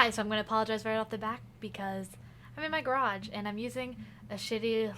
Hi, so I'm going to apologize right off the back because I'm in my garage and I'm using a shitty,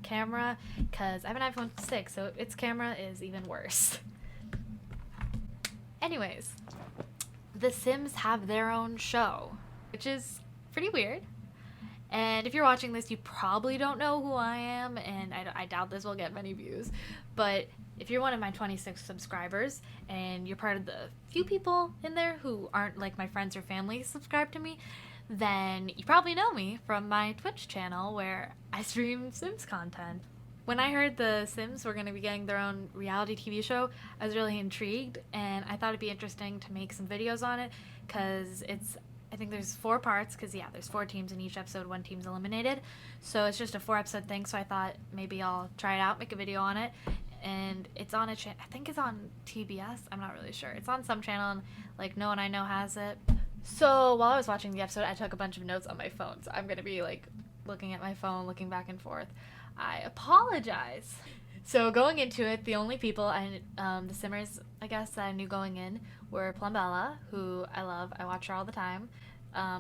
camera because I have an iPhone 6, so its camera is even worse. Anyways, The Sims have their own show, which is pretty weird. And if you're watching this, you probably don't know who I am, and I doubt this will get many views. But if you're one of my 26 subscribers and you're part of the few people in there who aren't like my friends or family subscribed to me, then you probably know me from my Twitch channel where I stream Sims content. When I heard the Sims were going to be getting their own reality TV show, I was really intrigued, and I thought it'd be interesting to make some videos on it because I think there's 4 parts because, yeah, there's 4 teams in each episode, 1 team's eliminated. So it's just a 4-episode thing, so I thought maybe I'll try it out, make a video on it. And it's on I think it's on TBS, I'm not really sure. It's on some channel, and, no one I know has it. So while I was watching the episode, I took a bunch of notes on my phone, so I'm going to be, looking at my phone, looking back and forth. I apologize. So going into it, the only people the Simmers, I guess, that I knew going in were Plumbella, who I love. I watch her all the time.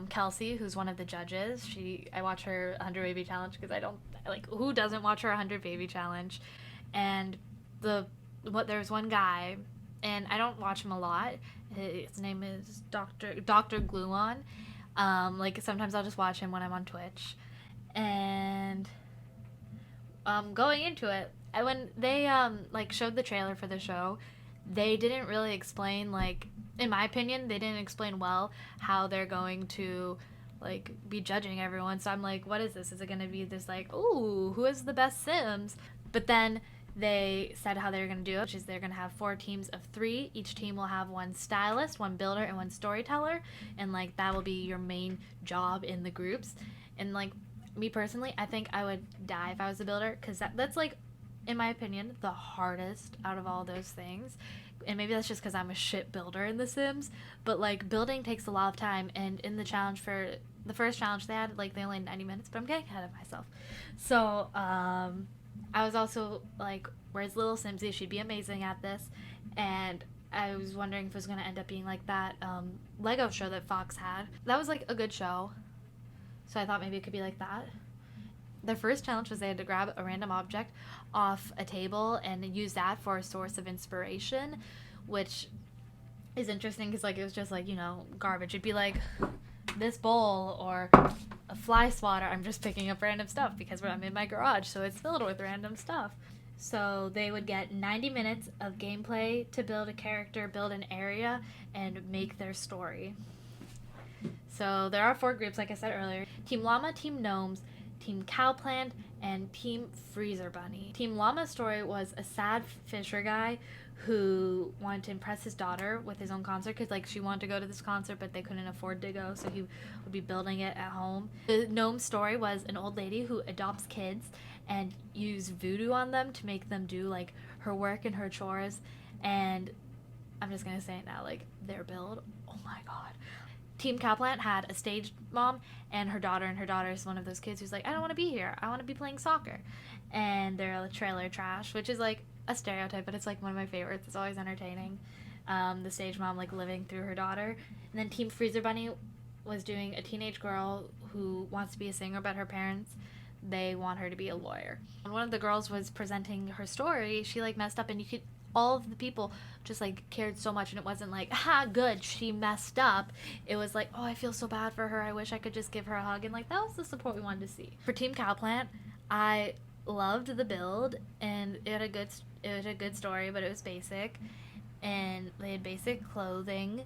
Kelsey, who's one of the judges. I watch her 100 Baby Challenge because who doesn't watch her 100 Baby Challenge? And there's one guy, and I don't watch him a lot. His name is Dr. Gluon. Sometimes I'll just watch him when I'm on Twitch. And going into it, when they showed the trailer for the show, they didn't really explain, in my opinion, they didn't explain well how they're going to be judging everyone. So I'm like, what is this? Is it going to be this ooh, who is the best Sims? But then they said how they're going to do it, which is they're going to have 4 teams of 3. Each team will have 1 stylist, 1 builder, and 1 storyteller, and that will be your main job in the groups. And me personally, I think I would die if I was a builder, because that's in my opinion, the hardest out of all those things. And maybe that's just because I'm a shit builder in The Sims, but building takes a lot of time. And in the first challenge they had, they only had 90 minutes, but I'm getting ahead of myself. So I was also where's little Simsy? She'd be amazing at this. And I was wondering if it was going to end up being like that Lego show that Fox had. That was a good show, so I thought maybe it could be like that. Their first challenge was they had to grab a random object off a table and use that for a source of inspiration, which is interesting because it was just garbage. It'd be this bowl or a fly swatter. I'm just picking up random stuff because I'm in my garage, so it's filled with random stuff. So they would get 90 minutes of gameplay to build a character, build an area, and make their story. So there are 4 groups, like I said earlier. Team Llama, Team Gnomes, Team Cowplant, and Team Freezer Bunny. Team Llama's story was a sad fisher guy who wanted to impress his daughter with his own concert because she wanted to go to this concert but they couldn't afford to go, so he would be building it at home. The gnome story was an old lady who adopts kids and use voodoo on them to make them do her work and her chores. And I'm just gonna say it now, their build, oh my god. Team Cowplant had a stage mom and her daughter is one of those kids who's I don't want to be here, I want to be playing soccer. And they're a trailer trash, which is a stereotype, but it's one of my favorites. It's always entertaining. The stage mom living through her daughter. And then Team Freezer Bunny was doing a teenage girl who wants to be a singer, but her parents, they want her to be a lawyer. When one of the girls was presenting her story, she messed up, and all of the people just cared so much, and it wasn't ha, good, she messed up. It was oh, I feel so bad for her, I wish I could just give her a hug. And that was the support we wanted to see. For Team Cowplant, I loved the build, and it had a good story, but it was basic, and they had basic clothing.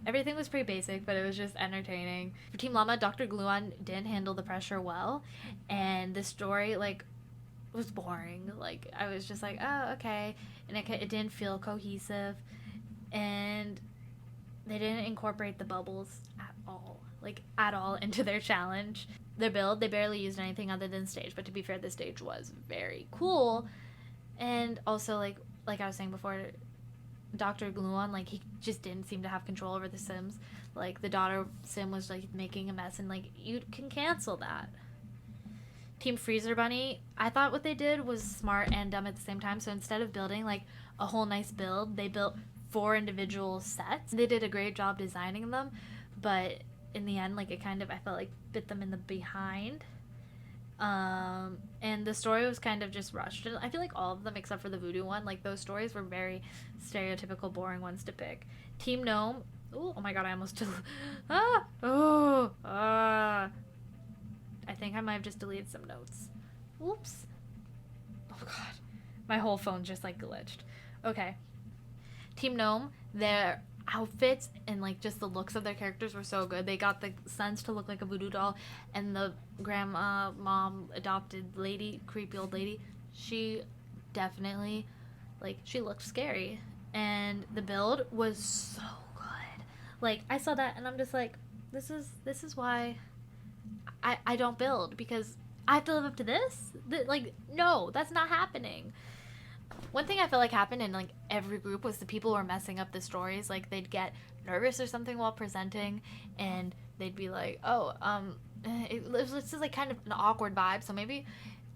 Everything was pretty basic, but it was just entertaining. For Team Llama, Dr. Gluon didn't handle the pressure well, and the story was boring. I was just oh, okay, and it didn't feel cohesive, and they didn't incorporate the bubbles at all into their challenge. Their build, they barely used anything other than stage, but to be fair, the stage was very cool. And also like I was saying before, Dr. Gluon, he just didn't seem to have control over the Sims. The daughter Sim was making a mess, and you can cancel that. Team Freezer Bunny, I thought what they did was smart and dumb at the same time. So instead of building a whole nice build, they built 4 individual sets. They did a great job designing them, but in the end, like, it kind of, I felt like, bit them in the behind. And the story was kind of just rushed. I feel like all of them, except for the voodoo one, like, those stories were very stereotypical, boring ones to pick. Team Gnome. Ooh, oh my god, I almost I think I might have just deleted some notes. Whoops. Oh god. My whole phone just, like, glitched. Okay. Team Gnome, their outfits and, like, just the looks of their characters were so good. They got the sons to look like a voodoo doll, and the grandma, mom, adopted lady, creepy old lady, she definitely, like, she looked scary. And the build was so good. Like, I saw that and I'm just like, this is why I don't build, because I have to live up to this? Like, no, that's not happening. One thing I felt like happened in, like, every group was the people who were messing up the stories. Like, they'd get nervous or something while presenting, and they'd be like, it was just, like, kind of an awkward vibe. So maybe,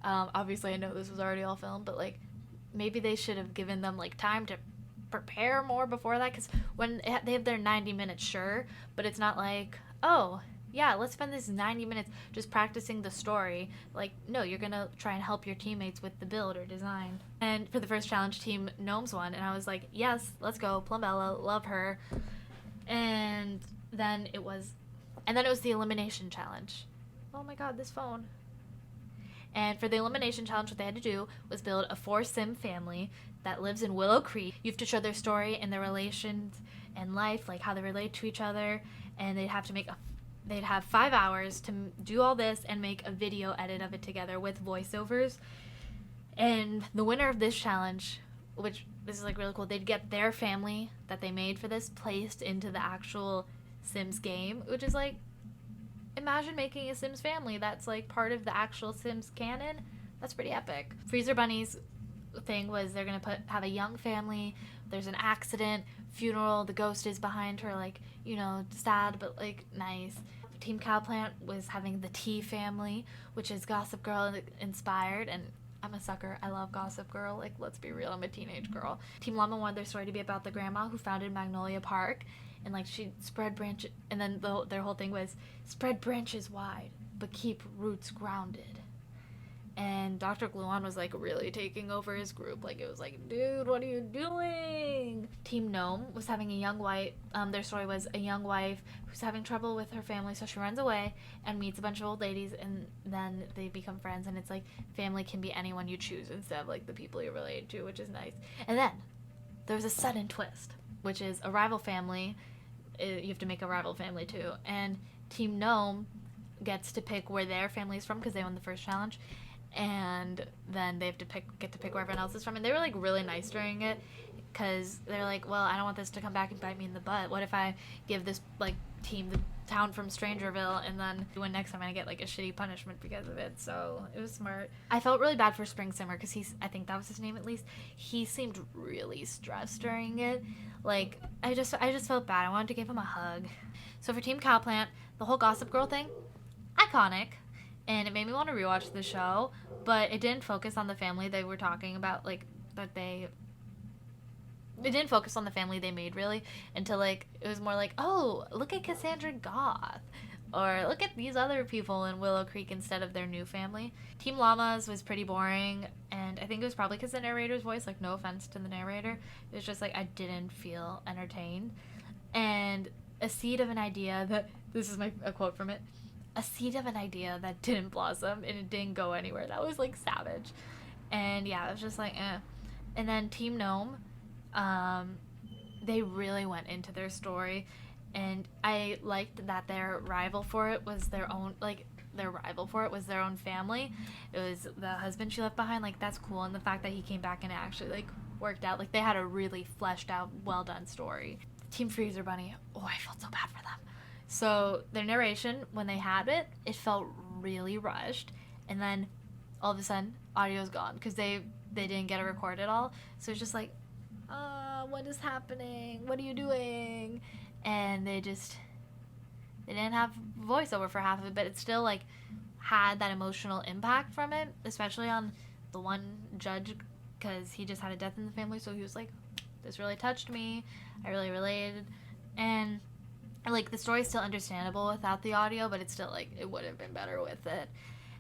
obviously I know this was already all filmed, but, like, maybe they should have given them, like, time to prepare more before that, because when they have their 90 minutes, sure, but it's not like, oh, yeah, let's spend this 90 minutes just practicing the story. Like, no, you're gonna try and help your teammates with the build or design. And for the first challenge, Team Gnomes won, and I was like, yes, let's go, Plumbella, love her. And then it was the elimination challenge. Oh my god, this phone. And for the elimination challenge, what they had to do was build a 4-sim family that lives in Willow Creek. You have to show their story and their relations and life, like how they relate to each other, and they'd have 5 hours to do all this and make a video edit of it together with voiceovers. And the winner of this challenge, which this is, like, really cool, they'd get their family that they made for this placed into the actual Sims game, which is, like, imagine making a Sims family that's, like, part of the actual Sims canon. That's pretty epic. Freezer Bunny's thing was they're gonna have a young family, there's an accident, funeral, the ghost is behind her, like, you know, sad but, like, nice. Team Cowplant was having the T family, which is Gossip Girl inspired, and I'm a sucker. I love Gossip Girl. Like, let's be real, I'm a teenage girl. Team Llama wanted their story to be about the grandma who founded Magnolia Park, and, like, she spread branches, and then their whole thing was spread branches wide, but keep roots grounded. And Dr. Gluon was, like, really taking over his group. Like, it was like, dude, what are you doing? Team Gnome was having a young wife. Their story was a young wife who's having trouble with her family, so she runs away and meets a bunch of old ladies, and then they become friends. And it's like, family can be anyone you choose instead of, like, the people you relate to, which is nice. And then there was a sudden twist, which is a rival family. You have to make a rival family too. And Team Gnome gets to pick where their family is from because they won the first challenge. And then they have to get to pick where everyone else is from. And they were, like, really nice during it, because they're like, well, I don't want this to come back and bite me in the butt. What if I give this, like, team the town from Strangerville, and then when next time I get, like, a shitty punishment because of it? So it was smart. I felt really bad for Spring Simmer, because I think that was his name at least. He seemed really stressed during it. Like, I just felt bad. I wanted to give him a hug. So for Team Cowplant, the whole Gossip Girl thing, iconic. And it made me want to rewatch the show, but it didn't focus on the family they were talking about, like, it didn't focus on the family they made, really, until, like, it was more like, oh, look at Cassandra Goth, or look at these other people in Willow Creek instead of their new family. Team Llamas was pretty boring, and I think it was probably because the narrator's voice, like, no offense to the narrator, it was just, like, I didn't feel entertained. And a seed of an idea that, this is a quote from it, a seed of an idea that didn't blossom and it didn't go anywhere. That was, like, savage. And yeah, it was just like, eh. And then Team Gnome, they really went into their story, and I liked that their rival for it was their own family. It was the husband she left behind. Like, that's cool. And the fact that he came back and it actually, like, worked out. Like, they had a really fleshed out, well done story. Team Freezer Bunny, oh, I felt so bad for them. So their narration, when they had it, it felt really rushed, and then all of a sudden audio's gone because they didn't get it recorded at all. So it's just like, what is happening? What are you doing? And they didn't have voiceover for half of it, but it still, like, had that emotional impact from it, especially on the one judge, because he just had a death in the family. So he was like, this really touched me, I really related. And Like, the story's still understandable without the audio, but it's still, like, it would have been better with it.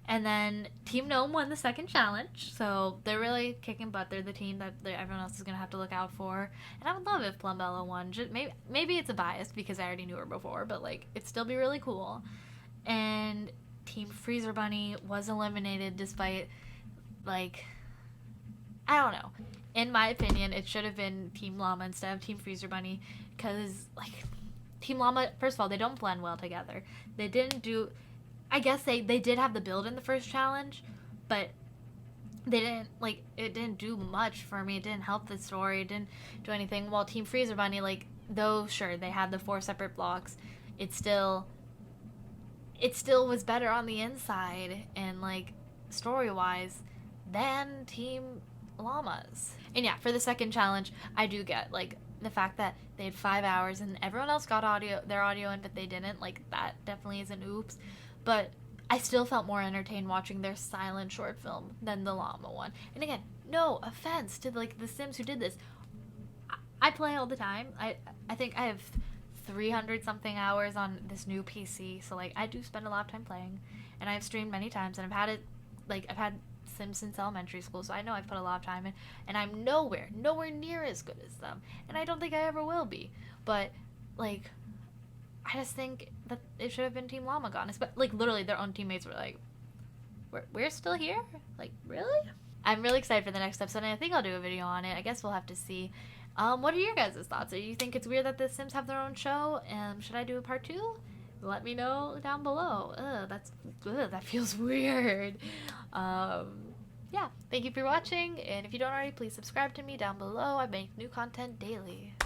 And then Team Gnome won the second challenge, so they're really kicking butt. They're the team that everyone else is gonna have to look out for. And I would love if Plumbella won. Just maybe it's a bias because I already knew her before, but like it'd still be really cool. And Team Freezer Bunny was eliminated despite, like, I don't know. In my opinion, it should have been Team Llama instead of Team Freezer Bunny because, like, Team Llama, first of all, they don't blend well together. They didn't do. I guess they did have the build in the first challenge, but they didn't, like, it didn't do much for me. It didn't help the story. It didn't do anything. While Team Freezer Bunny, like, though sure they had the 4 separate blocks, it still was better on the inside and, like, story wise than Team Llama's. And yeah, for the second challenge, I do get, like, the fact that they had 5 hours and everyone else got their audio in, but they didn't. Like, that definitely is an oops. But I still felt more entertained watching their silent short film than the llama one. And again, no offense to, like, the Sims who did this. I play all the time. I think I have 300 something hours on this new PC, so, like, I do spend a lot of time playing. And I've streamed many times, and I've had Sims since elementary school, so I know I've put a lot of time in, and I'm nowhere near as good as them. And I don't think I ever will be. But, like, I just think that it should have been Team Llama gone. But, like, literally their own teammates were like, we're still here? Like, really? I'm really excited for the next episode, and I think I'll do a video on it. I guess we'll have to see. What are your guys' thoughts? Do you think it's weird that the Sims have their own show? Should I do a part 2? Let me know down below. That feels weird. Yeah, thank you for watching, and if you don't already, please subscribe to me down below. I make new content daily.